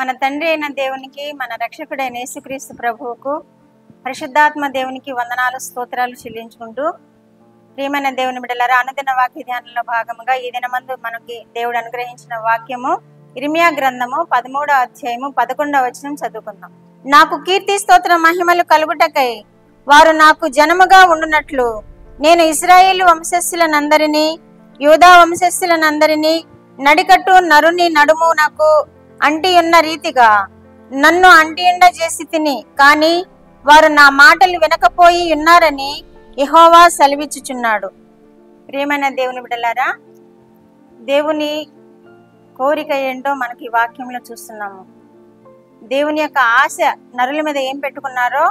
మన తండ్రి అయిన దేవునికి, మన రక్షకుడైన యేసుక్రీస్తు ప్రభువుకు, పరిశుద్ధాత్మ దేవునికి వందనాలు స్తోత్రాలు చెల్లించుకుంటూ, ప్రియమైన దేవుని బిడ్డలారా, అనుదిన వాక్య ధ్యానంలో భాగముగా ఈ దినమందు మనకి దేవుడు అనుగ్రహించిన వాక్యము ఇర్మియా గ్రంథము 13వ అధ్యాయము 11వ వచనం చదువుకుందాం. నాకు కీర్తి స్తోత్ర మహిమలు కలుగుటకై వారు నాకు జనముగా ఉండునట్లు నేను ఇశ్రాయేలు వంశస్థులనందరినీ యూదా వంశస్థులనందరినీ నడికట్టు నరుని నడుము నాకు అంటియున్న రీతిగా నన్ను అంటియుండ చేసి తిని, కాని వారు నా మాటలు వినకపోయి ఉన్నారని యెహోవా సెలవిచ్చుచున్నాడు. ప్రియమైన దేవుని బిడ్డలారా, దేవుని కోరిక ఏంటో మనకి వాక్యంలో చూస్తున్నాము. దేవుని యొక్క ఆశ నరుల మీద ఏం పెట్టుకున్నారో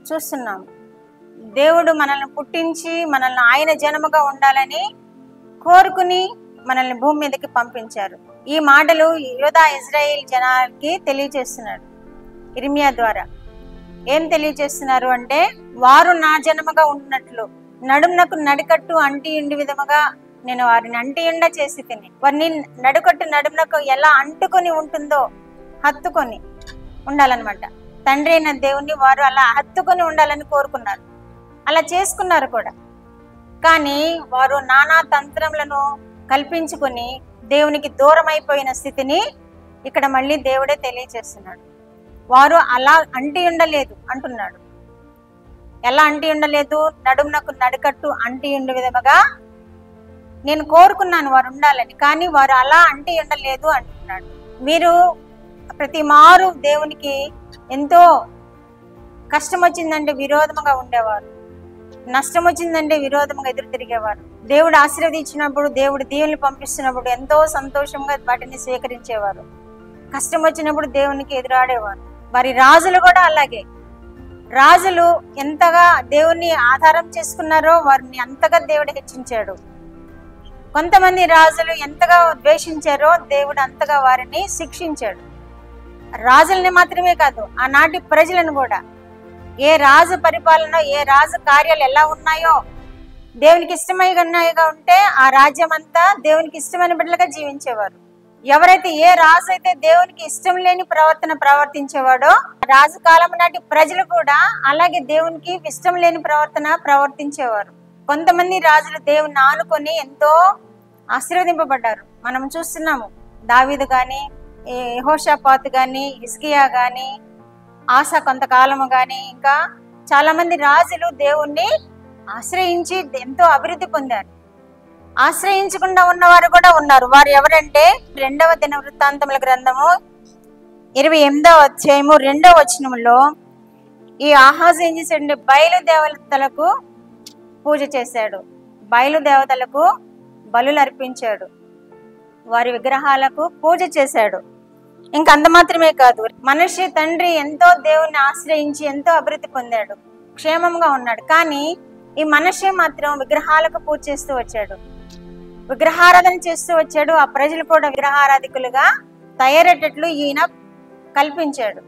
చూస్తున్నాము. దేవుడు మనల్ని పుట్టించి మనల్ని ఆయన జనముగా ఉండాలని కోరుకుని మనల్ని భూమి మీదకి పంపించారు. ఈ మాటలు యూదా ఇజ్రాయేల్ జనాలకి తెలియజేస్తున్నాడు ఇర్మియా ద్వారా. ఏం తెలియజేస్తున్నారు అంటే, వారు నా జనముగా ఉన్నట్లు నడుమునకు నడికట్టు అంటియుండి విధముగా నేను వారిని అంటియుండ చేసి తిని. వారిని నడుకట్టు నడుమునకు ఎలా అంటుకొని ఉంటుందో హత్తుకొని ఉండాలన్నమాట. తండ్రి అయిన దేవుణ్ణి వారు అలా హత్తుకొని ఉండాలని కోరుకున్నారు. అలా చేసుకున్నారు కూడా. కానీ వారు నానా తంత్రములను కల్పించుకొని దేవునికి దూరం అయిపోయిన స్థితిని ఇక్కడ మళ్ళీ దేవుడే తెలియజేస్తున్నాడు. వారు అలా అంటి ఉండలేదు అంటున్నాడు. ఎలా అంటి ఉండలేదు? నడుమునకు నడికట్టు అంటి ఉండే విధముగా నేను కోరుకున్నాను వారు ఉండాలని, కానీ వారు అలా అంటి ఉండలేదు అంటున్నాడు. మీరు ప్రతి మారు దేవునికి ఎంతో కష్టం వచ్చిందంటే విరోధముగా ఉండేవారు, నష్టం వచ్చిందంటే విరోధంగా ఎదురు తిరిగేవారు. దేవుడు ఆశీర్వదించినప్పుడు, దేవుడు దీవెనలు పంపిస్తున్నప్పుడు ఎంతో సంతోషంగా వాటిని స్వీకరించేవారు. కష్టం వచ్చినప్పుడు దేవునికి ఎదురాడేవారు. వారి రాజులు కూడా అలాగే. రాజులు ఎంతగా దేవుణ్ణి ఆధారం చేసుకున్నారో వారిని అంతగా దేవుడు హెచ్చించాడు. కొంతమంది రాజులు ఎంతగా ద్వేషించారో దేవుడు అంతగా వారిని శిక్షించాడు. రాజుల్ని మాత్రమే కాదు, ఆనాటి ప్రజలను కూడా. ఏ రాజు పరిపాలన, ఏ రాజు కార్యాలు ఎలా ఉన్నాయో, దేవునికి ఇష్టమైనగా ఉంటే ఆ రాజ్యం అంతా దేవునికి ఇష్టమైన బిడ్డలుగా జీవించేవారు. ఎవరైతే ఏ రాజు అయితే దేవునికి ఇష్టం లేని ప్రవర్తన ప్రవర్తించేవాడో, రాజు కాలం నాటి ప్రజలు కూడా అలాగే దేవునికి ఇష్టం లేని ప్రవర్తన ప్రవర్తించేవారు. కొంతమంది రాజులు దేవుని ఆనుకొని ఎంతో ఆశీర్వదింపబడ్డారు. మనం చూస్తున్నాము. దావీదు గాని, యెహోషాపాతు గాని, హిజ్కియా గాని, ఆసా కొంతకాలము గాని, ఇంకా చాలా మంది రాజులు దేవుణ్ణి ఆశ్రయించి ఎంతో అభివృద్ధి పొందారు. ఆశ్రయించకుండా ఉన్నవారు కూడా ఉన్నారు. వారు ఎవరంటే, 2వ దినవృత్తాంతముల గ్రంథము 28వ అధ్యాయము 2వ వచనములో ఈ ఆహాజు ఏం చేశాడంటే, బయలుదేవతలకు పూజ చేశాడు. బయలుదేవతలకు బలులు అర్పించాడు. వారి విగ్రహాలకు పూజ చేశాడు. ఇంక అంత మాత్రమే కాదు, మనిషి తండ్రి ఎంతో దేవుణ్ణి ఆశ్రయించి ఎంతో అభివృద్ధి పొందాడు, క్షేమంగా ఉన్నాడు. కానీ ఈ మనిషి మాత్రం విగ్రహాలకు పూజ చేస్తూ వచ్చాడు, విగ్రహారాధన చేస్తూ వచ్చాడు. ఆ ప్రజలు కూడా విగ్రహారాధికులుగా తయారయ్యేటట్లు ఈయన కల్పించాడు.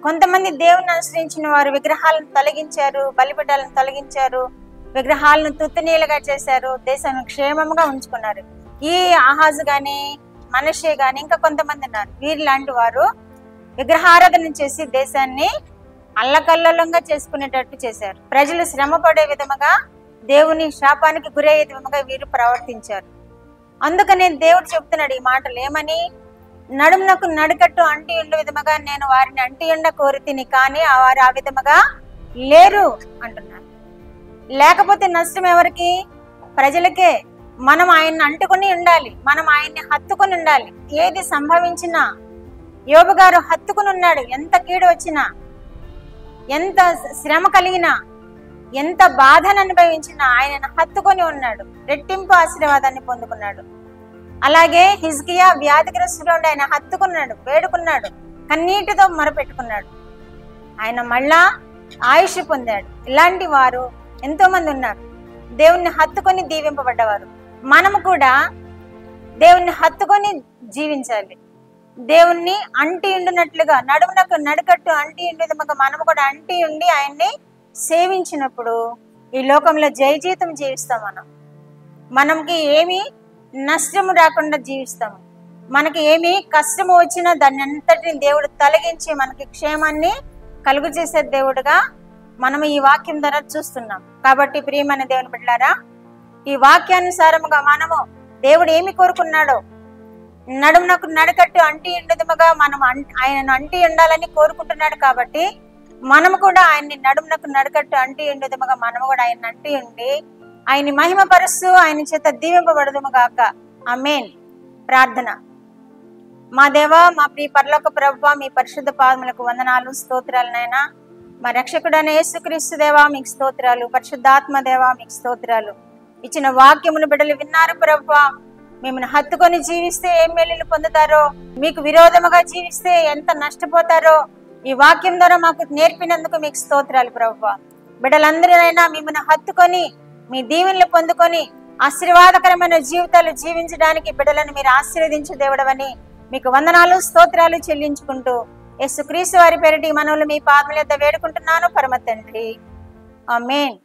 కొంతమంది దేవుని ఆశ్రయించిన వారు విగ్రహాలను తొలగించారు, బలిపీఠాలను తొలగించారు, విగ్రహాలను తుత్తునీలుగా చేశారు, దేశాన్ని క్షేమంగా ఉంచుకున్నారు. ఈ ఆహాజు గాని, మనషే గాని, ఇంకా కొంతమంది ఉన్నారు. వీరిలాంటి వారు విగ్రహారాధన చేసి దేశాన్ని అల్లకల్లోలంగా చేసుకునేటట్టు చేశారు. ప్రజలు శ్రమ పడే విధముగా, దేవుని శాపానికి గురయ్యే విధముగా వీరు ప్రవర్తించారు. అందుకనే దేవుడు చెప్తున్నాడు ఈ మాటలు. ఏమని? నడుమునకు నడికట్టు అంటి ఉండే విధముగా నేను వారిని అంటియుండ కోరి తిని, కానీ వారు ఆ విధముగా లేరు అంటున్నారు. లేకపోతే నష్టం ఎవరికి? ప్రజలకే. మనం ఆయన్ని అంటుకుని ఉండాలి, మనం ఆయన్ని హత్తుకుని ఉండాలి. ఏది సంభవించినా, యోబు గారు హత్తుకుని ఉన్నాడు. ఎంత కీడు వచ్చినా, ఎంత శ్రమ కలిగినా, ఎంత బాధను అనుభవించినా ఆయనను హత్తుకొని ఉన్నాడు. రెట్టింపు ఆశీర్వాదాన్ని పొందుకున్నాడు. అలాగే హిజ్కియా వ్యాధిగ్రస్తుడు ఉండి ఆయన హత్తుకున్నాడు, వేడుకున్నాడు, కన్నీటితో మొరపెట్టుకున్నాడు. ఆయన మళ్ళా ఆయుష్ పొందాడు. ఇలాంటి వారు ఎంతో మంది ఉన్నారు, దేవుణ్ణి హత్తుకొని దీవింపబడ్డవారు. మనము కూడా దేవుణ్ణి హత్తుకొని జీవించాలి. దేవుణ్ణి అంటి ఉండినట్లుగా, నడుమునకు నడికట్టు అంటి ఉండి మనము కూడా అంటి ఉండి ఆయన్ని సేవించినప్పుడు ఈ లోకంలో జయ జీవితం జీవిస్తాం. మనకి ఏమి నష్టము రాకుండా జీవిస్తాము. మనకి ఏమి కష్టము వచ్చినా దాన్ని అంతటిని దేవుడు తొలగించి మనకి క్షేమాన్ని కలుగు చేసే దేవుడుగా మనము ఈ వాక్యం ద్వారా చూస్తున్నాం. కాబట్టి ప్రియమైన దేవుని బిడ్డలారా, ఈ వాక్యానుసారముగా మనము దేవుడు ఏమి కోరుకున్నాడో నడుమునకు నడకట్టు అంటి ఉండదుముగా మనం ఆయనను అంటి ఉండాలని కోరుకుంటున్నాడు. కాబట్టి మనము కూడా ఆయన్ని నడుమునకు నడకట్టు అంటి ఉండదుముగా మనము కూడా ఆయన అంటి ఉండి ఆయన్ని మహిమపరుస్తూ ఆయన చేత దీవింపబడదుముగాక. ఆమేన్. ప్రార్థన. మా దేవా, మా ప్రియ పరలోక ప్రభువా, మీ పరిశుద్ధ పాదములకు వందనాలు, స్తోత్రాలు నాయనా. మా రక్షకుడైన యేసుక్రీస్తు దేవా మీకు స్తోత్రాలు, పరిశుద్ధాత్మ దేవా మీకు స్తోత్రాలు. ఇచ్చిన వాక్యమును బిడ్డలు విన్నారు ప్రభువా. మిమ్మల్ని హత్తుకొని జీవిస్తే ఏం మేలులు పొందుతారో, మీకు విరోధముగా జీవిస్తే ఎంత నష్టపోతారో ఈ వాక్యం ద్వారా మాకు నేర్పినందుకు మీకు స్తోత్రాలు ప్రభువా. బిడ్డలందరినైనా మిమ్మల్ని హత్తుకొని మీ దీవెనలు పొందుకొని ఆశీర్వాదకరమైన జీవితాలు జీవించడానికి బిడ్డలను మీరు ఆశీర్వదించు దేవుడవని మీకు వందనాలు, స్తోత్రాలు చెల్లించుకుంటూ యేసుక్రీస్తు వారి పేరిట మనవులు మీ పాదముల యొద్ద వేడుకుంటున్నాను పరమ తండ్రి. ఆమేన్.